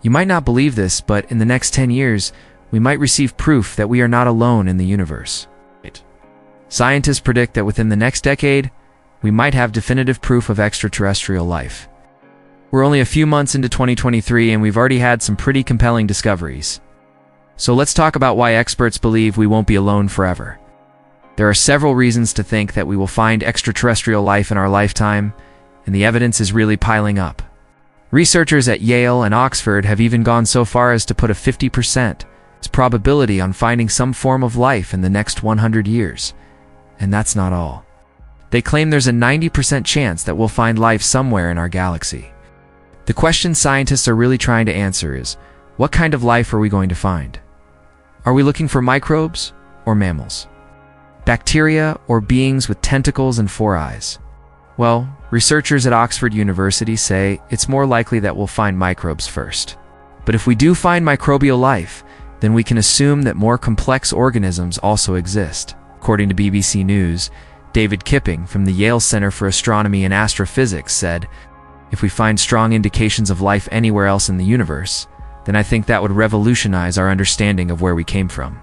You might not believe this, but in the next 10 years, we might receive proof that we are not alone in the universe. Scientists predict that within the next decade, we might have definitive proof of extraterrestrial life. We're only a few months into 2023 and we've already had some pretty compelling discoveries. So let's talk about why experts believe we won't be alone forever. There are several reasons to think that we will find extraterrestrial life in our lifetime, and the evidence is really piling up. Researchers at Yale and Oxford have even gone so far as to put a 50% probability on finding some form of life in the next 100 years. And that's not all. They claim there's a 90% chance that we'll find life somewhere in our galaxy. The question scientists are really trying to answer is, what kind of life are we going to find? Are we looking for microbes or mammals? Bacteria or beings with tentacles and 4 eyes? Well, researchers at Oxford University say it's more likely that we'll find microbes first. But if we do find microbial life, then we can assume that more complex organisms also exist. According to BBC News, David Kipping from the Yale Center for Astronomy and Astrophysics said, "If we find strong indications of life anywhere else in the universe, then I think that would revolutionize our understanding of where we came from,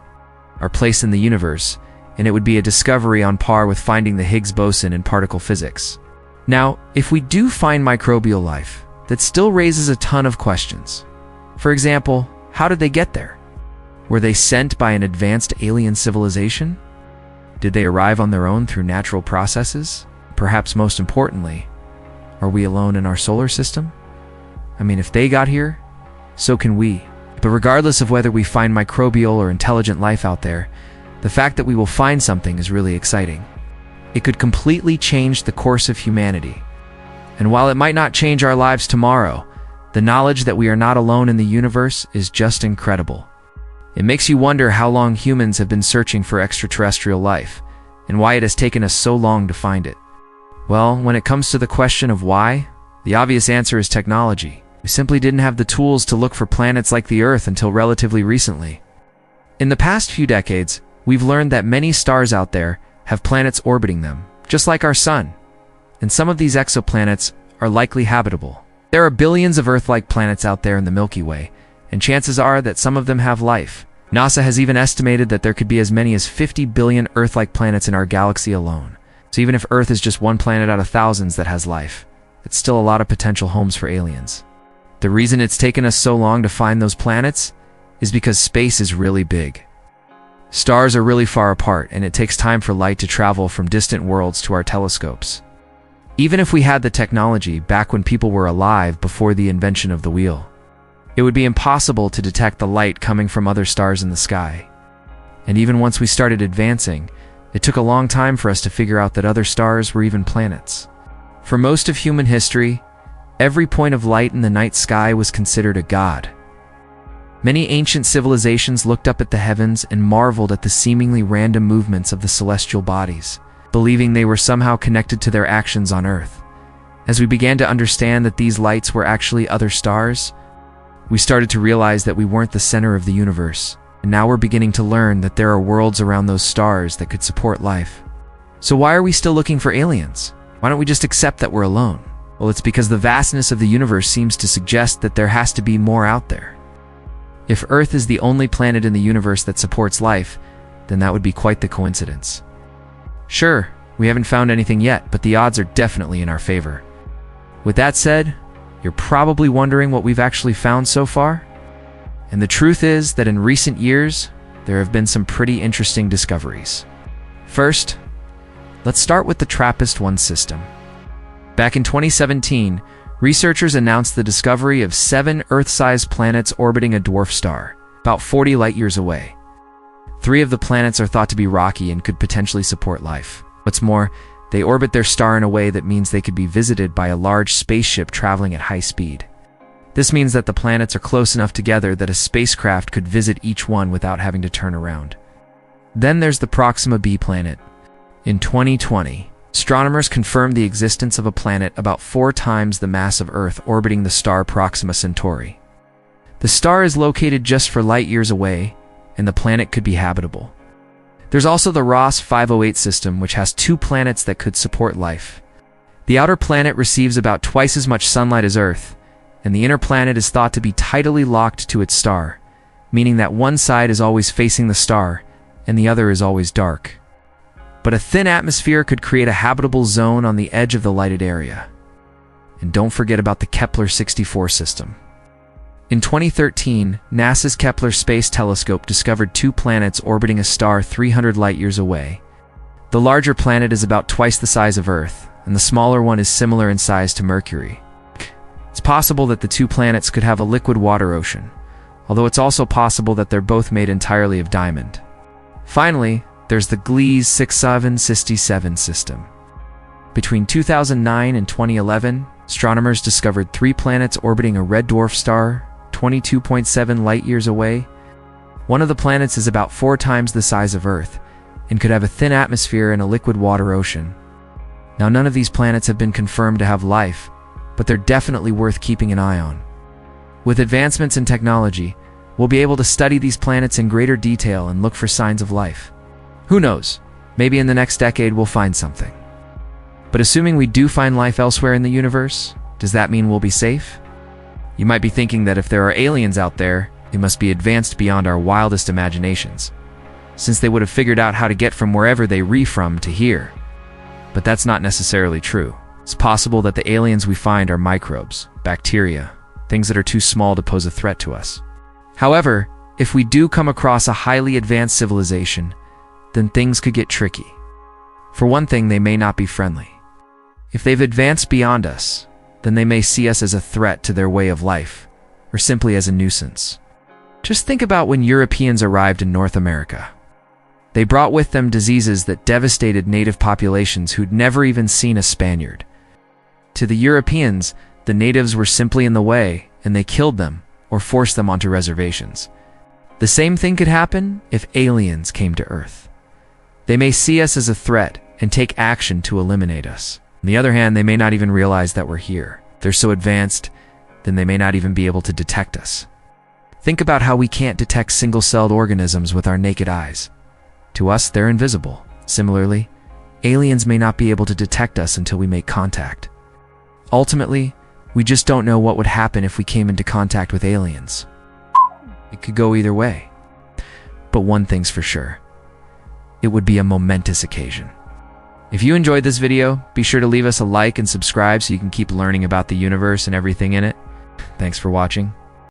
our place in the universe, and it would be a discovery on par with finding the Higgs boson in particle physics." Now, if we do find microbial life, that still raises a ton of questions. For example, how did they get there? Were they sent by an advanced alien civilization? Did they arrive on their own through natural processes? Perhaps most importantly, are we alone in our solar system? I mean, if they got here, so can we. But regardless of whether we find microbial or intelligent life out there, the fact that we will find something is really exciting. It could completely change the course of humanity. And while it might not change our lives tomorrow, the knowledge that we are not alone in the universe is just incredible. It makes you wonder how long humans have been searching for extraterrestrial life, and why it has taken us so long to find it. Well, when it comes to the question of why, the obvious answer is technology. We simply didn't have the tools to look for planets like the Earth until relatively recently. In the past few decades, we've learned that many stars out there have planets orbiting them, just like our Sun. And some of these exoplanets are likely habitable. There are billions of Earth-like planets out there in the Milky Way, and chances are that some of them have life. NASA has even estimated that there could be as many as 50 billion Earth-like planets in our galaxy alone. So even if Earth is just one planet out of thousands that has life, it's still a lot of potential homes for aliens. The reason it's taken us so long to find those planets is because space is really big. Stars are really far apart, and it takes time for light to travel from distant worlds to our telescopes. Even if we had the technology back when people were alive before the invention of the wheel, it would be impossible to detect the light coming from other stars in the sky. And even once we started advancing, it took a long time for us to figure out that other stars were even planets. For most of human history, every point of light in the night sky was considered a god. Many ancient civilizations looked up at the heavens and marveled at the seemingly random movements of the celestial bodies, believing they were somehow connected to their actions on Earth. As we began to understand that these lights were actually other stars, we started to realize that we weren't the center of the universe, and now we're beginning to learn that there are worlds around those stars that could support life. So why are we still looking for aliens? Why don't we just accept that we're alone? Well, it's because the vastness of the universe seems to suggest that there has to be more out there. If Earth is the only planet in the universe that supports life, then that would be quite the coincidence. Sure, we haven't found anything yet, but the odds are definitely in our favor. With that said, you're probably wondering what we've actually found so far? And the truth is that in recent years, there have been some pretty interesting discoveries. First, let's start with the TRAPPIST-1 system. Back in 2017, researchers announced the discovery of 7 Earth-sized planets orbiting a dwarf star, about 40 light-years away. 3 of the planets are thought to be rocky and could potentially support life. What's more, they orbit their star in a way that means they could be visited by a large spaceship traveling at high speed. This means that the planets are close enough together that a spacecraft could visit each one without having to turn around. Then there's the Proxima b planet. In 2020, astronomers confirmed the existence of a planet about 4 times the mass of Earth orbiting the star Proxima Centauri. The star is located just 4 light-years away, and the planet could be habitable. There's also the Ross 508 system, which has 2 planets that could support life. The outer planet receives about twice as much sunlight as Earth, and the inner planet is thought to be tidally locked to its star, meaning that one side is always facing the star and the other is always dark. But a thin atmosphere could create a habitable zone on the edge of the lighted area. And don't forget about the Kepler-64 system. In 2013, NASA's Kepler Space Telescope discovered 2 planets orbiting a star 300 light-years away. The larger planet is about twice the size of Earth, and the smaller one is similar in size to Mercury. It's possible that the 2 planets could have a liquid water ocean, although it's also possible that they're both made entirely of diamond. Finally, there's the Gliese 6767 system. Between 2009 and 2011, astronomers discovered 3 planets orbiting a red dwarf star, 22.7 light-years away. One of the planets is about 4 times the size of Earth and could have a thin atmosphere and a liquid water ocean. Now, none of these planets have been confirmed to have life, but they're definitely worth keeping an eye on. With advancements in technology, we'll be able to study these planets in greater detail and look for signs of life. Who knows? Maybe in the next decade we'll find something. But assuming we do find life elsewhere in the universe, does that mean we'll be safe? You might be thinking that if there are aliens out there, they must be advanced beyond our wildest imaginations, since they would have figured out how to get from wherever they from to here. But that's not necessarily true. It's possible that the aliens we find are microbes, bacteria, things that are too small to pose a threat to us. However, if we do come across a highly advanced civilization, then things could get tricky. For one thing, they may not be friendly. If they've advanced beyond us, then they may see us as a threat to their way of life, or simply as a nuisance. Just think about when Europeans arrived in North America. They brought with them diseases that devastated native populations who'd never even seen a Spaniard. To the Europeans, the natives were simply in the way, and they killed them or forced them onto reservations. The same thing could happen if aliens came to Earth. They may see us as a threat and take action to eliminate us. On the other hand, they may not even realize that we're here. They're so advanced, then they may not even be able to detect us. Think about how we can't detect single-celled organisms with our naked eyes. To us, they're invisible. Similarly, aliens may not be able to detect us until we make contact. Ultimately, we just don't know what would happen if we came into contact with aliens. It could go either way. But one thing's for sure. It would be a momentous occasion. If you enjoyed this video, be sure to leave us a like and subscribe so you can keep learning about the universe and everything in it. Thanks for watching.